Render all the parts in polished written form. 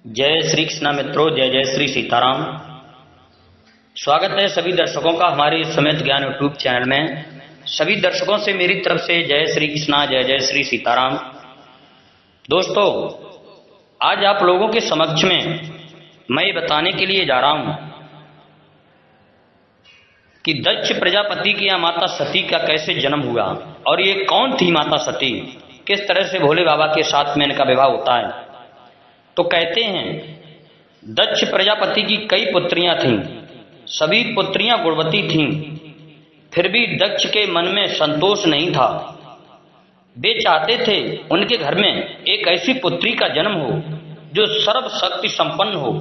जय श्री कृष्णा मित्रों, जय जय श्री सीताराम। स्वागत है सभी दर्शकों का हमारे समेत ज्ञान यूट्यूब चैनल में। सभी दर्शकों से मेरी तरफ से जय श्री कृष्णा, जय जय श्री सीताराम। दोस्तों, आज आप लोगों के समक्ष में मैं ये बताने के लिए जा रहा हूं कि दक्ष प्रजापति की यहाँ माता सती का कैसे जन्म हुआ और ये कौन थी माता सती, किस तरह से भोले बाबा के साथ में इनका विवाह होता है। तो कहते हैं दक्ष प्रजापति की कई पुत्रियां थीं, सभी पुत्रियां गुणवती थीं, फिर भी दक्ष के मन में संतोष नहीं था। वे चाहते थे उनके घर में एक ऐसी पुत्री का जन्म हो जो सर्व शक्ति संपन्न हो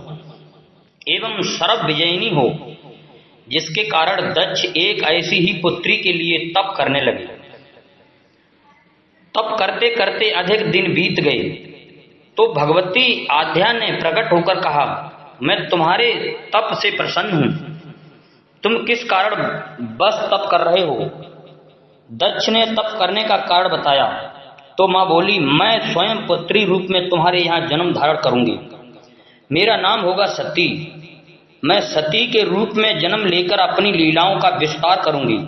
एवं सर्व विजयिनी हो, जिसके कारण दक्ष एक ऐसी ही पुत्री के लिए तप करने लगे। तप करते करते अधिक दिन बीत गए तो भगवती आद्या ने प्रकट होकर कहा, मैं तुम्हारे तप से प्रसन्न हूं, तुम किस कारण बस तप कर रहे हो। दक्ष ने तप करने का कारण बताया तो मां बोली, मैं स्वयं पुत्री रूप में तुम्हारे यहां जन्म धारण करूंगी, मेरा नाम होगा सती। मैं सती के रूप में जन्म लेकर अपनी लीलाओं का विस्तार करूंगी।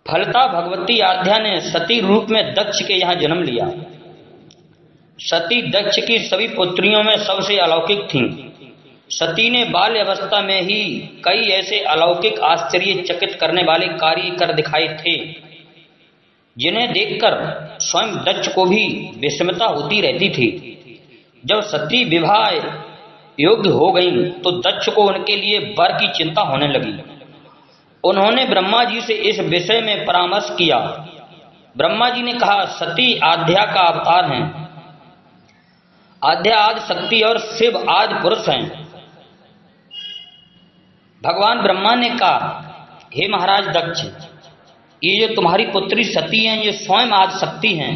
फलता भगवती आद्या ने सती रूप में दक्ष के यहां जन्म लिया। सती दक्ष की सभी पुत्रियों में सबसे अलौकिक थीं। सती ने बाल्य अवस्था में ही कई ऐसे अलौकिक आश्चर्यचकित करने वाले कार्य कर दिखाए थे जिन्हें देखकर स्वयं दक्ष को भी विस्मयता होती रहती थी। जब सती विवाह योग्य हो गईं तो दक्ष को उनके लिए वर की चिंता होने लगी। उन्होंने ब्रह्मा जी से इस विषय में परामर्श किया। ब्रह्मा जी ने कहा, सती आद्या का अवतार हैं। आद्या आदि शक्ति और शिव आदि पुरुष हैं। भगवान ब्रह्मा ने कहा, हे महाराज दक्ष, ये जो तुम्हारी पुत्री सती हैं ये स्वयं आदि शक्ति हैं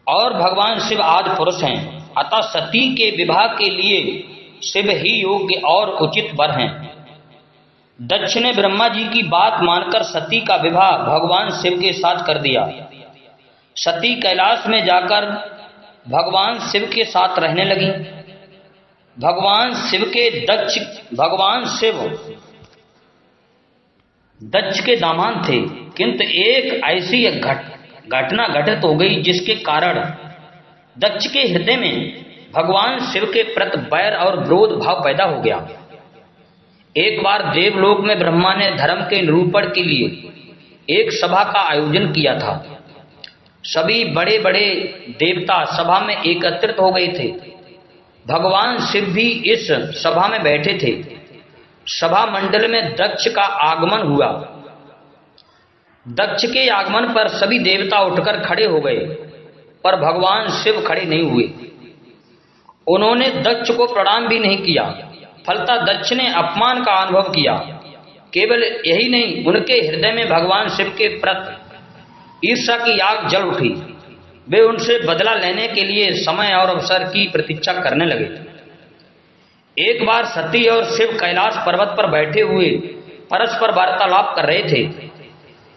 और भगवान शिव आदि पुरुष हैं, अतः सती के विवाह के लिए शिव ही योग्य और उचित वर हैं। दक्ष ने ब्रह्मा जी की बात मानकर सती का विवाह भगवान शिव के साथ कर दिया। सती कैलाश में जाकर भगवान शिव के साथ रहने लगी। भगवान शिव दक्ष के दामाद थे, किंतु एक ऐसी घटना घटित हो गई जिसके कारण दक्ष के हृदय में भगवान शिव के प्रति बैर और विरोध भाव पैदा हो गया। एक बार देवलोक में ब्रह्मा ने धर्म के निरूपण के लिए एक सभा का आयोजन किया था। सभी बड़े बड़े देवता सभा में एकत्रित हो गए थे। भगवान शिव भी इस सभा में बैठे थे। सभा मंडल में दक्ष का आगमन हुआ। दक्ष के आगमन पर सभी देवता उठकर खड़े हो गए, पर भगवान शिव खड़े नहीं हुए। उन्होंने दक्ष को प्रणाम भी नहीं किया। फलता दक्ष ने अपमान का अनुभव किया। केवल यही नहीं, उनके हृदय में भगवान शिव के प्रति ईर्ष्या की आग जल उठी। वे उनसे बदला लेने के लिए समय और अवसर की प्रतीक्षा करने लगे। एक बार सती और शिव कैलाश पर्वत पर बैठे हुए परस्पर वार्तालाप कर रहे थे।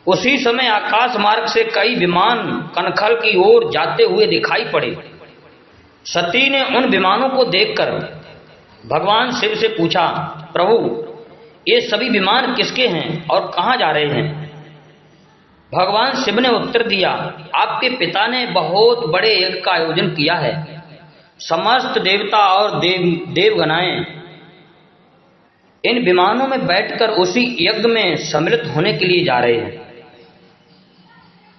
उसी समय आकाश मार्ग से कई विमान कनखल की ओर जाते हुए दिखाई पड़े। सती ने उन विमानों को देखकर भगवान शिव से पूछा, प्रभु, ये सभी विमान किसके हैं और कहां जा रहे हैं। भगवान शिव ने उत्तर दिया, आपके पिता ने बहुत बड़े यज्ञ का आयोजन किया है। समस्त देवता और देवगणाएं इन विमानों में बैठकर उसी यज्ञ में सम्मिलित होने के लिए जा रहे हैं।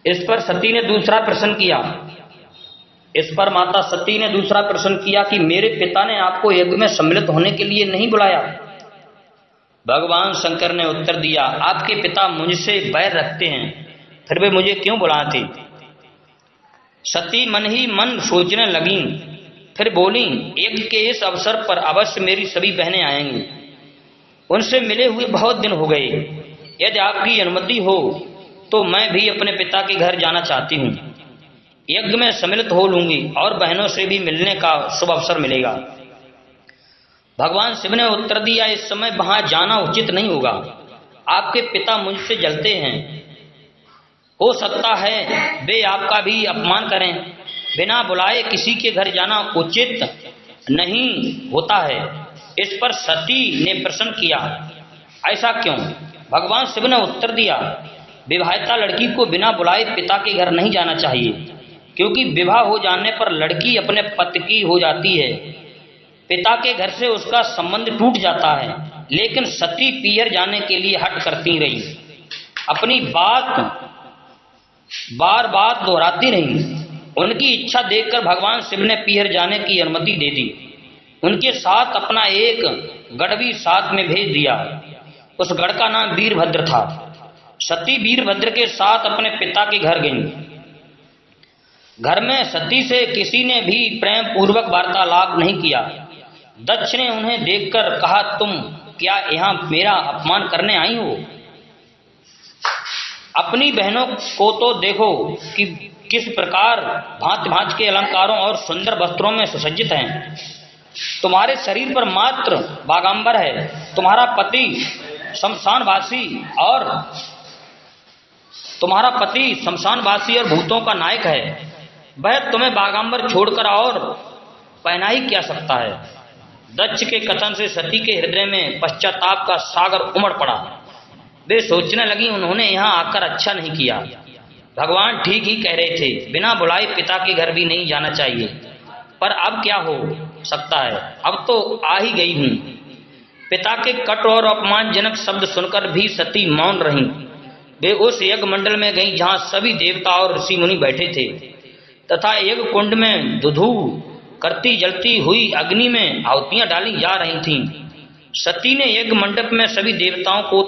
इस पर सती ने दूसरा प्रश्न किया। इस पर माता सती ने दूसरा प्रश्न किया कि मेरे पिता ने आपको यज्ञ में सम्मिलित होने के लिए नहीं बुलाया। भगवान शंकर ने उत्तर दिया, आपके पिता मुझसे बैर रखते हैं, फिर वे मुझे क्यों बुलाते। सती मन ही मन सोचने लगी, फिर बोली, यज्ञ के इस अवसर पर अवश्य मेरी सभी बहनें आएंगी। उनसे मिले हुए बहुत दिन हो गए। यदि आपकी अनुमति हो तो मैं भी अपने पिता के घर जाना चाहती हूँ। यज्ञ में सम्मिलित हो लूंगी और बहनों से भी मिलने का शुभ अवसर मिलेगा। भगवान शिव ने उत्तर दिया, इस समय वहां जाना उचित नहीं होगा। आपके पिता मुझसे जलते हैं, हो सकता है वे आपका भी अपमान करें। बिना बुलाए किसी के घर जाना उचित नहीं होता है। इस पर सती ने प्रश्न किया, ऐसा क्यों? भगवान शिव ने उत्तर दिया, विवाहिता लड़की को बिना बुलाए पिता के घर नहीं जाना चाहिए, क्योंकि विवाह हो जाने पर लड़की अपने पति की हो जाती है, पिता के घर से उसका संबंध टूट जाता है। लेकिन सती पीहर जाने के लिए हट करती रही, अपनी बात बार बार दोहराती रही। उनकी इच्छा देखकर भगवान शिव ने पीहर जाने की अनुमति दे दी। उनके साथ अपना एक गढ़ भी साथ में भेज दिया। उस गढ़ का नाम वीरभद्र था। सती वीरभद्र के साथ अपने पिता के घर गईं। घर में सती से किसी ने भी प्रेम पूर्वक वार्तालाप नहीं किया। दक्ष ने उन्हें देखकर कहा, तुम क्या यहाँ मेरा अपमान करने आई हो? अपनी बहनों को तो देखो कि किस प्रकार भांति भांति के अलंकारों और सुंदर वस्त्रों में सुसज्जित हैं। तुम्हारे शरीर पर मात्र बागांबर है। तुम्हारा पति शमशानवासी और भूतों का नायक है। वह तुम्हें बागांबर छोड़कर और पहना ही क्या सकता है? दक्ष के कथन से सती के हृदय में पश्चाताप का सागर उमड़ पड़ा। वे सोचने लगी, उन्होंने यहाँ आकर अच्छा नहीं किया। भगवान ठीक ही कह रहे थे, बिना बुलाए पिता के घर भी नहीं जाना चाहिए। पर अब क्या हो सकता है? अब तो आ ही गई हूं। पिता के कट और अपमानजनक शब्द सुनकर भी सती मौन रही। वे उस यज्ञ मंडल में गईं जहां सभी देवता और ऋषि मुनि बैठे थे तथा यज्ञ कुंड में दुधू करती जलती हुई अग्नि में आहुतियां डाली जा रही थीं। सती ने यज्ञ मंडप में सभी देवताओं को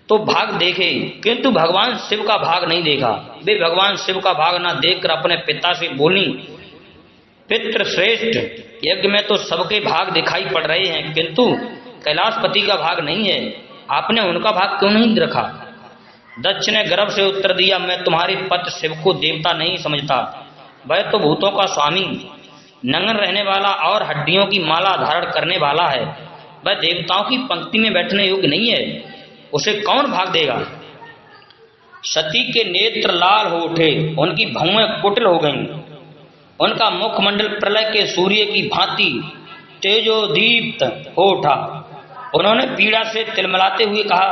तो भाग देखे, किंतु भगवान शिव का भाग नहीं देखा। वे भगवान शिव का भाग न देखकर अपने पिता से बोली, पितृश्रेष्ठ, यज्ञ में तो सबके भाग दिखाई पड़ रहे हैं, किंतु कैलाशपति का भाग नहीं है। आपने उनका भाग क्यों नहीं रखा? दक्ष ने गर्व से उत्तर दिया, मैं तुम्हारे पति शिव को देवता नहीं समझता। वह तो भूतों का स्वामी, नंगन रहने वाला और हड्डियों की माला धारण करने वाला है। वह देवताओं की पंक्ति में बैठने योग्य नहीं है। उसे कौन भाग देगा? सती के नेत्र लाल हो उठे, उनकी भौहें कुटिल हो गईं। उनका मुखमंडल प्रलय के सूर्य की भांति तेजोदीप्त हो उठा। उन्होंने पीड़ा से तिलमिलाते हुए कहा,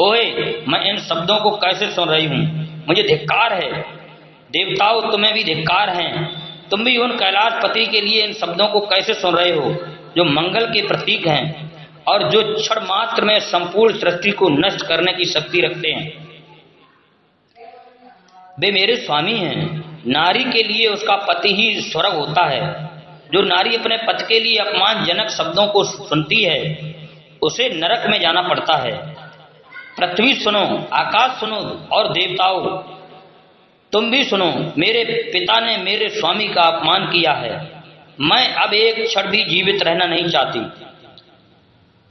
ओए, मैं इन शब्दों को कैसे सुन रही हूं? मुझे धिक्कार है। देवताओं, तुम्हें भी धिक्कार है। तुम भी उन कैलाशपति के लिए इन शब्दों को कैसे सुन रहे हो, जो मंगल के प्रतीक हैं और जो क्षण मात्र में संपूर्ण सृष्टि को नष्ट करने की शक्ति रखते हैं। वे मेरे स्वामी हैं। नारी के लिए उसका पति ही स्वर्ग होता है। जो नारी अपने पति के लिए अपमानजनक शब्दों को सुनती है, उसे नरक में जाना पड़ता है। पृथ्वी सुनो, आकाश सुनो और देवताओं तुम भी सुनो। मेरे पिता ने मेरे स्वामी का अपमान किया है। मैं अब एक क्षण भी जीवित रहना नहीं चाहती।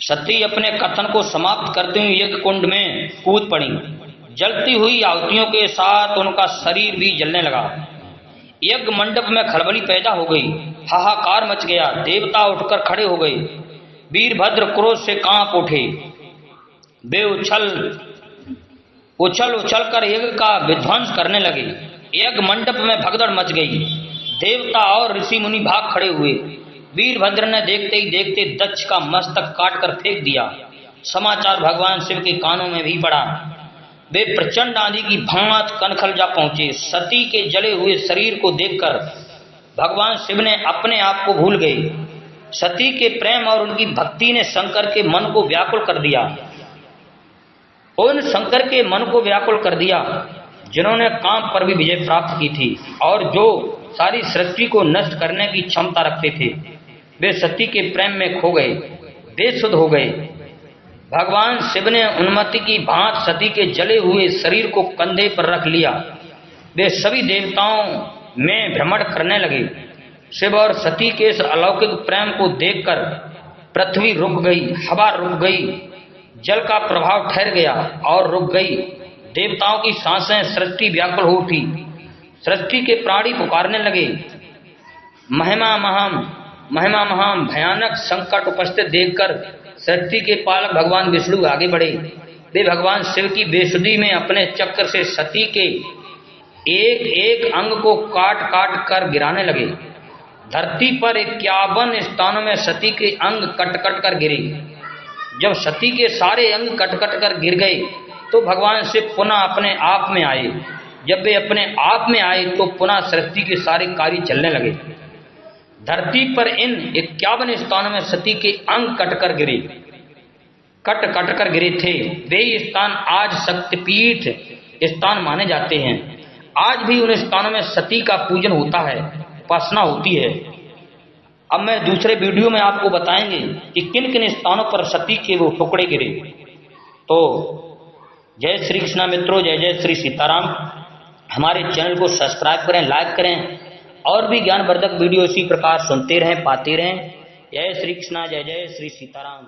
सती अपने कथन को समाप्त करते हुए यज्ञ कुंड में कूद पड़ी। जलती हुई आहुतियों के साथ उनका शरीर भी जलने लगा। यज्ञ मंडप में खलबली पैदा हो गई। हाहाकार मच गया। देवता उठकर खड़े हो गए। वीरभद्र क्रोध से कांप उठे। वे उछल कर यज्ञ का विध्वंस करने लगे। यज्ञ मंडप में भगदड़ मच गई। देवता और ऋषि मुनि भाग खड़े हुए। वीरभद्र ने देखते ही देखते दक्ष का मस्तक काटकर फेंक दिया। समाचार भगवान शिव के कानों में भी पड़ा। वे प्रचंड आंधी की भांति कनखल जा पहुंचे। सती के जले हुए शरीर को देखकर भगवान शिव ने अपने आप को भूल गए। सती के प्रेम और उनकी भक्ति ने शंकर के मन को व्याकुल कर दिया। उन शंकर के मन को व्याकुल कर दिया जिन्होंने काम पर भी विजय प्राप्त की थी और जो सारी सृष्टि को नष्ट करने की क्षमता रखते थे। वे सती के प्रेम में खो गए, बेसुध हो गए। भगवान शिव ने उन्मत्ति की भांति सती के जले हुए शरीर को कंधे पर रख लिया। वे सभी देवताओं में भ्रमण करने लगे। शिव और सती के इस अलौकिक प्रेम को देखकर पृथ्वी रुक गई, हवा रुक गई, जल का प्रभाव ठहर गया और रुक गई। देवताओं की सांसें, सृष्टि व्याकुल हो उठी। सृष्टि के प्राणी पुकारने लगे। महिमा महाम भयानक संकट उपस्थित देखकर सृष्टि के पालक भगवान विष्णु आगे बढ़े। वे भगवान शिव की बेसुधी में अपने चक्र से सती के एक एक अंग को काट काट कर गिराने लगे। धरती पर 51 स्थानों में सती के अंग कट कट कर गिरे। जब सती के सारे अंग कट कट कर गिर गए तो भगवान शिव पुनः अपने आप में आए। जब वे अपने आप में आए तो पुनः सृष्टि के सारे कार्य चलने लगे। धरती पर इन 51 स्थानों में सती के अंग कट कट कर गिरे थे। वे स्थान आज शक्तिपीठ स्थान माने जाते हैं। आज भी उन स्थानों में सती का पूजन होता है, उपासना होती है। अब मैं दूसरे वीडियो में आपको बताएंगे कि किन किन स्थानों पर सती के वो टुकड़े गिरे। तो जय श्री कृष्णा मित्रों, जय जय श्री सीताराम। हमारे चैनल को सब्सक्राइब करें, लाइक करें और भी ज्ञानवर्धक वीडियो इसी प्रकार सुनते रहें, पाते रहें। जय श्री कृष्णा, जय जय श्री सीताराम।